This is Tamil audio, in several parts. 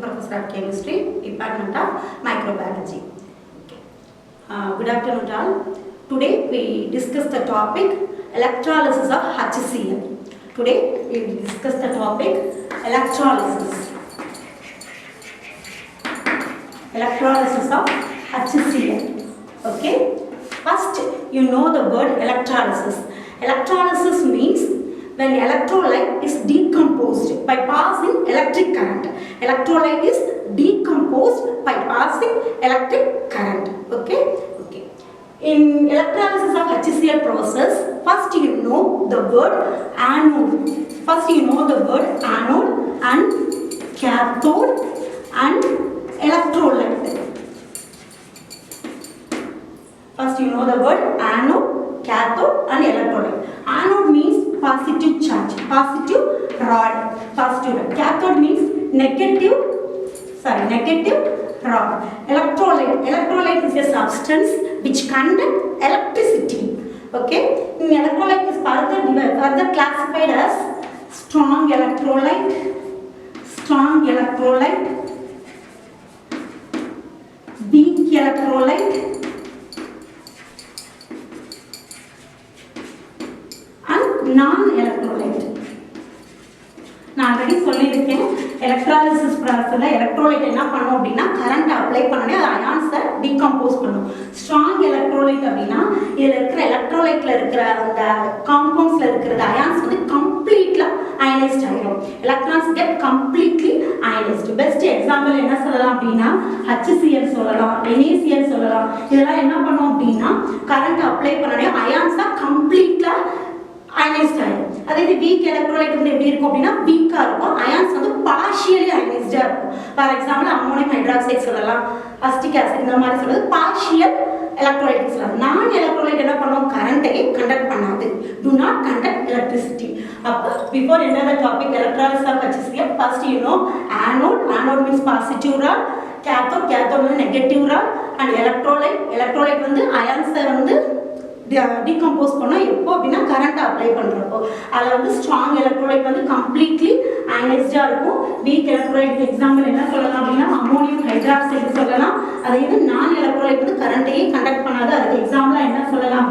Professor of Chemistry, Department of Microbiology. Good afternoon all. Today we discuss the topic electrolysis of HCl. Today we discuss the topic electrolysis. Electrolysis of HCl. Okay. First, you know the word electrolysis. Electrolysis means when electrolyte is decomposed by passing electric current. Electrolyte is decomposed by passing electric current. Okay. In electrolysis of HCl process, first you know the word anode. First you know the word anode and cathode and electrolyte. First you know the word anode, cathode and electrolyte. Anode means positive charge, positive rod, positive rod. Cathode means negative rod. Electrolyte is a substance which conduct electricity. Okay, electrolyte is further classified as strong electrolyte, weak electrolyte and non-electrolyte. நான் ஆல்ரெடி சொல்லியிருக்கேன், எலக்ட்ராலிசிஸ் ப்ராசஸில் எலக்ட்ரோலைட் என்ன பண்ணோம் அப்படின்னா கரண்ட் அப்ளை பண்ணோடனே அது அயான்ஸை டீகம்போஸ் பண்ணும். ஸ்ட்ராங் எலக்ட்ரோலைட் அப்படின்னா இதில் இருக்கிற எலக்ட்ரோலைட்டில் இருக்கிற அந்த காம்பவுண்ட்ஸில் இருக்கிறது அயான்ஸ் வந்து கம்ப்ளீட்லாம் அயனைஸ்ட் ஆகிடும். Electrons get completely ionised. Best example என்ன சொல்லலாம் அப்படின்னா HCl சொல்லலாம், NaCl சொல்லலாம். இதெல்லாம் என்ன பண்ணோம் அப்படின்னா கரண்ட் அப்ளை பண்ணோடனே அயான்ஸாக கம்ப்ளீட்டாக அயனைஸ்ட் ஆகிடும். அதே இது வீக் எலக்ட்ரோலைட் வந்து எப்படி இருக்கும் அப்படின்னா வீக்காக இருக்கும், அயான்ஸ் வந்து பார்ஷியலி அயனைஸ்டாக இருக்கும். ஃபார் எக்ஸாம்பிள் அம்மோனியம் ஹைட்ராக்சைடு சொல்லலாம், அஸ்டிக் ஆசிட், இந்த மாதிரி சொல்றது பார்ஷியல் எலக்ட்ரோலைட் சொல்லலாம். நான் எலக்ட்ரோலைட் என்ன பண்ணுவோம், கரண்ட்டையே கண்டக்ட் பண்ணாது, do not conduct electricity. அப்போ before enter the topic electrolysis of HCl, first you know anode means positive rod, cathode வந்து negative rod and electrolyte வந்து அயான்ஸை வந்து டீகம்போஸ் பண்ணோம். எப்போ அப்படின்னா கரண்ட் அப்ளை பண்ணுறப்போ. அதில் வந்து ஸ்ட்ராங் எலக்ட்ரோலைட் வந்து கம்ப்ளீட்லி அயனைஸ்டாக இருக்கும். வீக் எலக்ட்ரோலைட் எக்ஸாம்பிள் என்ன சொல்லலாம் அப்படின்னா அம்மோனியம் ஹைட்ராக்சைடு சொல்லலாம். அதே இது நான் எலக்ட்ரோலைட் வந்து கரண்ட்டையே கண்டக்ட் பண்ணாது. அதுக்கு எக்ஸாம்பிளாக என்ன சொல்லலாம்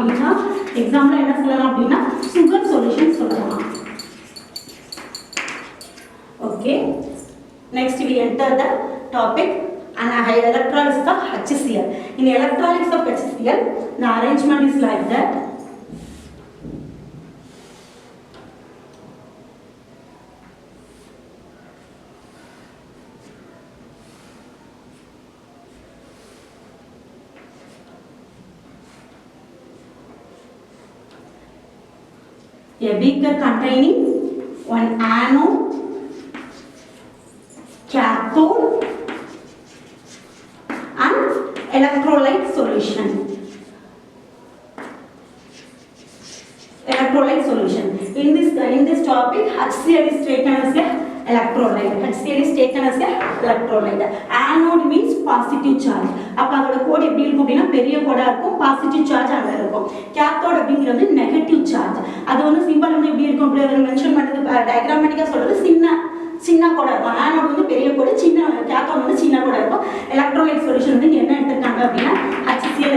அப்படின்னா சுகர் சொல்யூஷன் சொல்லலாம். Okay, next we enter the topic and electrolysis of HCl. In electrolysis of HCl, the arrangement is like that. A beaker containing one anode, cathode and electrolyte solution. In this topic, HCl is taken as a electrolyte. Anode means positive charge. அப்போ அதோட கோட் எப்படி இருக்கும் அப்படின்னா பெரிய கோடா இருக்கும், பாசிட்டிவ் சார்ஜ் அங்கே இருக்கும். கேத்தோட் அப்படிங்கிறது நெகட்டிவ் சார்ஜ். அது வந்து சிம்பிள் வந்து எப்படி இருக்கும் அப்படி மென்ஷன் பண்ணுறது டயக்ராமேட்டிக்காக சொல்றது சின்ன கோடா இருக்கும். ஆனோட் வந்து பெரிய கோடு, சின்ன கேத்தோட் வந்து சின்ன கோடா இருக்கும். எலக்ட்ரோலைட் சொல்யூஷன் வந்து என்ன எடுத்துருக்காங்க அப்படின்னா HCl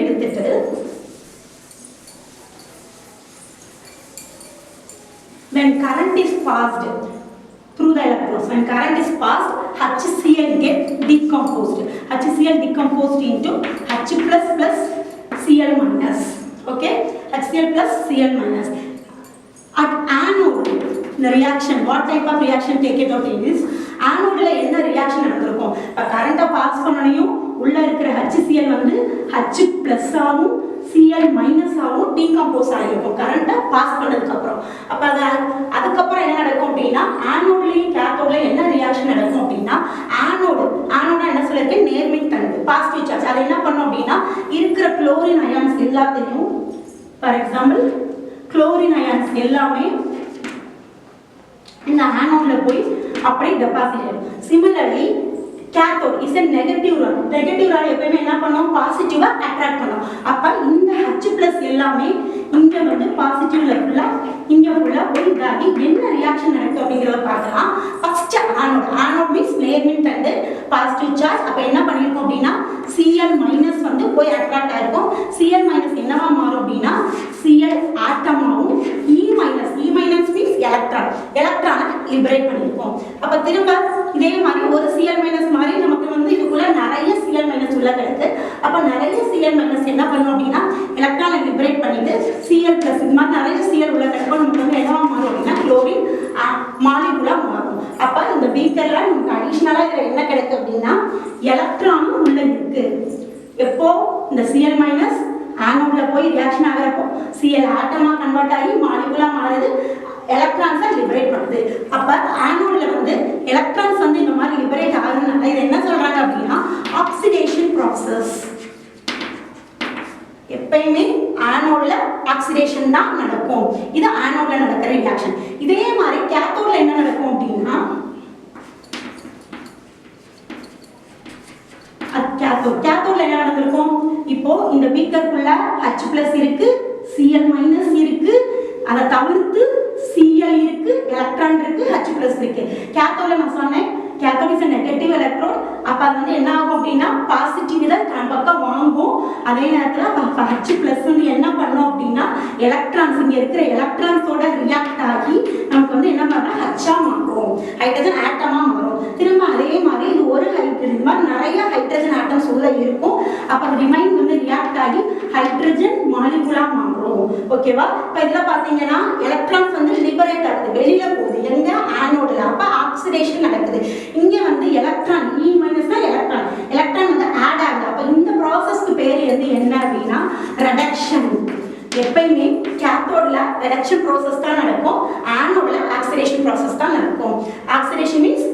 எடுத்துட்டு when current is passed through the electrodes, HCl get decomposed. HCl decomposed into H plus Cl minus. Okay, HCl plus Cl minus. At anode, the reaction, what type of reaction take it out in this? Anode என்ன ரியாக்ஷன் நடந்திருக்கும், இப்போ கரண்ட்டை பாஸ் பண்ணனையும் உள்ள இருக்கிற HCl வந்து H plus ஆகும் Cl மைனஸ் ஆகும் டீகம்போஸ் ஆகிருக்கும் கரண்ட்டை பாஸ் பண்ணதுக்கப்புறம். அப்போ அதுக்கப்புறம் என்ன நடக்கும் அப்படின்னா ஆனோட்லேயும் கேத்தோட்லையும் என்ன ரியாக்ஷன் நடக்கும் அப்படின்னா ஆனோடா என்ன சொல்லியிருக்கேன், நேர்மின் தண்டு, பாசிட்டிவ் சார்ஜ். அதை என்ன பண்ணும் அப்படின்னா இருக்கிற குளோரின் அயான்ஸ் எல்லாத்தையும், ஃபார் எக்ஸாம்பிள் குளோரின் அயான்ஸ் எல்லாமே இந்த ஆனோட்ல போய் அப்படியே டெபாசிட் ஆகும். Similarly cathode is a negative rod. Negative rod எப்பவுமே என்ன பண்ணும், பாசிட்டிவா அட்ராக்ட் பண்ணும். அப்ப இந்த H+ எல்லாமே இங்கே வந்து பாசிட்டிவ்ல ஃபுல்லாக இங்கே ஃபுல்லாக போய் இதாகி என்ன ரியாக்ஷன் நடக்கும் அப்படிங்கிறத பார்க்கலாம். ஃபர்ஸ்ட் ஆனோட் மீன்ஸ் நேர்மின் தண்டு பாசிட்டிவ் சார்ஜ். அப்போ என்ன பண்ணியிருக்கோம் அப்படின்னா Cl மைனஸ் வந்து போய் அட்ராக்ட் ஆயிருக்கும். Cl மைனஸ் என்னவா மாறும் அப்படின்னா Cl ஆட்டமாகவும் E மைனஸ் மீன்ஸ் எலக்ட்ரானை லிபரேட் பண்ணியிருக்கோம். அப்போ திரும்ப இதே மாதிரி ஒரு Cl மைனஸ் மாதிரி நமக்கு வந்து இதுக்குள்ள நிறைய Cl மைனஸ் உள்ள கிடக்கு. அப்போ நிறைய Cl மைனஸ் என்ன பண்ணும் அப்படின்னா எலக்ட்ரானை லிபரேட் பண்ணிட்டு Cl பிளஸ் இது மாதிரி நிறைய Cl உள்ள கிடக்கும். நமக்கு வந்து என்னவா மாறும் அப்படின்னா குளோரின் மாலிகுலா மாறும். அப்போ இந்த பீக்கர்ல நமக்கு அடிஷ்னலா இதில் என்ன கிடைக்கும் அப்படின்னா எலக்ட்ரானும் உள்ள இருக்கு. எப்போ இந்த Cl மைனஸ் ஆனோட்ல போய் ரியாக்ஷன் ஆகிறப்போ Cl ஆட்டமா கன்வெர்ட் ஆகி மாலிகுலா மாறுது, எலக்ட்ரான்ஸை லிபரேட் பண்ணுது. அப்போ ஆனோட்ல வந்து எலக்ட்ரான்ஸ் வந்து இந்த மாதிரி லிபரேட் ஆகுறதுனால இது என்ன சொல்றாங்க அப்படின்னா ஆக்சிடேஷன் ப்ராசஸ். எப்பயுமே ஆனோட்ல ஆக்சிடேஷன் தான் நடக்கும். இது ஆனோட்ல நடக்கிற ரியாக்ஷன். இதே மாதிரி கேத்தோட்ல என்ன நடக்கும் அப்படின்னா கேத்தோட்ல என்ன நடந்திருக்கும்? இப்போ இந்த பீக்கருக்குள்ள H+ இருக்கு, Cl மைனஸ் இருக்கு, அதை தவிர்த்து Cl இருக்கு, எலக்ட்ரான் இருக்கு, H+ இருக்கு. கேத்தோட்ல நான் சொன்னேன் கேத்தோட் இஸ் நெகட்டிவ் எலக்ட்ரான். அப்ப அது வந்து என்ன ஆகும் அப்படின்னா பாசிட்டிவ் இதை தன் பக்கம் வாங்கும். அதே நேரத்தில் H+ வந்து என்ன பண்ணும் அப்படின்னா எலக்ட்ரான்ஸ் இங்க இருக்கிற எலக்ட்ரான்ஸோட ரியாக்ட் ஆகி நமக்கு வந்து என்ன பண்ணுறோம் ஹச்சா மாறும், ஹைட்ரஜன் ஆட்டமா மாறும். திரும்ப அதே மாதிரி இது ஒரு ஹைட்ரஜன் இது மாதிரி நிறைய ஹைட்ரஜன் ஆட்டம்ஸ் உள்ள இருக்கும். அப்ப அது ரிமைன் வந்து ரியாக்ட் ஆகி ஹைட்ரஜன் மாலிகுலா மாறும். ஓகேவா? இப்போ இதில் பார்த்தீங்கன்னா எலக்ட்ரான்ஸ் வந்து லிபரேட் ஆகுது, வெளியில போகுது. எங்க ஆனோட்ல. அப்ப ஆக்சிடேஷன் நடக்குது. இங்க வந்து எலக்ட்ரான் E மைனஸ் தான் எலக்ட்ரான் வந்து ஆட் ஆகுது. அப்ப இந்த ப்ராசஸ்க்கு பேர் வந்து என்ன அப்படின்னா ரெடக்ஷன். எப்பயுமே கேத்தோட்ல ரெடக்ஷன் ப்ராசஸ் தான் நடக்கும், ஆனோட்ல ஆக்சிடேஷன் ப்ராசஸ் தான் நடக்கும். Oxidation means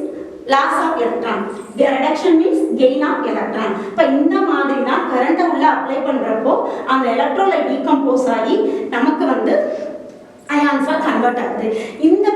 loss of electron, reduction means gain of electron. இப்போ இந்த மாதிரி தான் கரண்ட்டை உள்ள அப்ளை பண்றப்போ அந்த எலக்ட்ரோலைட் டீகம்போஸ் ஆகி நமக்கு வந்து அயான்ஸா கன்வெர்ட் ஆகுது. இந்த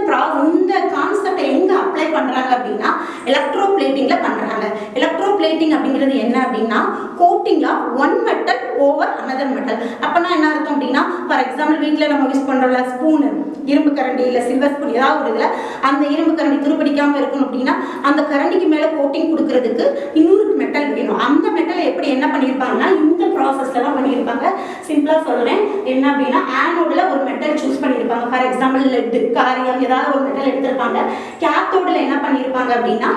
கான்செப்டை எங்க அப்ளை பண்றாங்க அப்படின்னா எலக்ட்ரோபிளேட்டிங்ல பண்றாங்க. எலக்ட்ரோபிளேட்டிங் அப்படிங்கிறது என்ன அப்படின்னா coating of one metal over another metal. அப்பனா என்ன அர்த்தம் அப்படின்னா ஃபார் எக்ஸாம்பிள் வீட்டில் நம்ம யூஸ் பண்றோம்ல ஸ்பூனு, இரும்பு கரண்டி இல்லை சில்வர் ஸ்பூன் ஏதாவது ஒரு இதில் அந்த இரும்பு கரண்டி துருப்பிடிக்காம இருக்கணும் அப்படின்னா அந்த கரண்டிக்கு மேலே கோட்டிங் கொடுக்கறதுக்கு இன்னொரு மெட்டல் வேணும். அந்த மெட்டலை எப்படி என்ன பண்ணியிருப்பாங்கன்னா இந்த ப்ராசஸ்ல தான் பண்ணியிருப்பாங்க. சிம்பிளா சொல்றேன் என்ன அப்படின்னா ஆனோட்ல ஒரு மெட்டல் சூஸ் பண்ணியிருப்பாங்க. ஃபார் எக்ஸாம்பிள் லெட், காரியம் ஏதாவது ஒரு மெட்டல் எடுத்திருப்பாங்க. கேத்தோட்ல என்ன பண்ணியிருப்பாங்க அப்படின்னா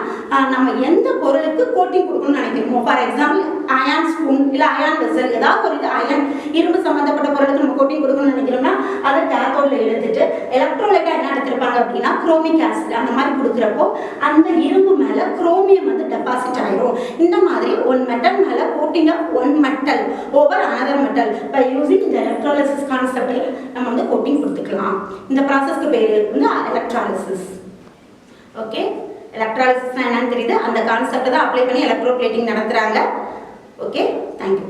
நம்ம எந்த பொருளுக்கு கோட்டிங் கொடுக்கணும்னு நினைக்கிறோமோ ஃபார் எக்ஸாம்பிள் அயான் ஸ்பூன் இல்லை அயான் வெசல் ஏதாவது ஒரு இது அயன் இரும்பு சம்பந்தப்பட்ட பொருளுக்கு நம்ம கோட்டிங் கொடுக்கணும்னு நினைக்கிறோம்னா அதை கேத்தோட்ல எடுத்துட்டு எலக்ட்ரோலைட்டா என்ன எடுத்திருப்பாங்க அப்படின்னா குரோமிக் ஆசிட் அந்த மாதிரி கொடுக்குறப்போ அந்த இரும்பு மேல குரோமியம் வந்து டெபாசிட் ஆயிரும். இந்த மாதிரி ஒன் மெட்டல் மேல coating of one metal over another metal by using இந்த எலக்ட்ரோலிசிஸ் கான்செப்ட்ல நம்ம வந்து கோட்டிங் கொடுத்துக்கலாம். இந்த ப்ராசஸ்க்கு பேர் வந்து எலக்ட்ராலிசிஸ். ஓகே, எலக்ட்ராலிசிஸ்னா என்னன்னு தெரியுது. அந்த கான்செப்ட் தான் அப்ளை பண்ணி எலக்ட்ரோபிளேட்டிங் நடத்துறாங்க. Okay, thank you.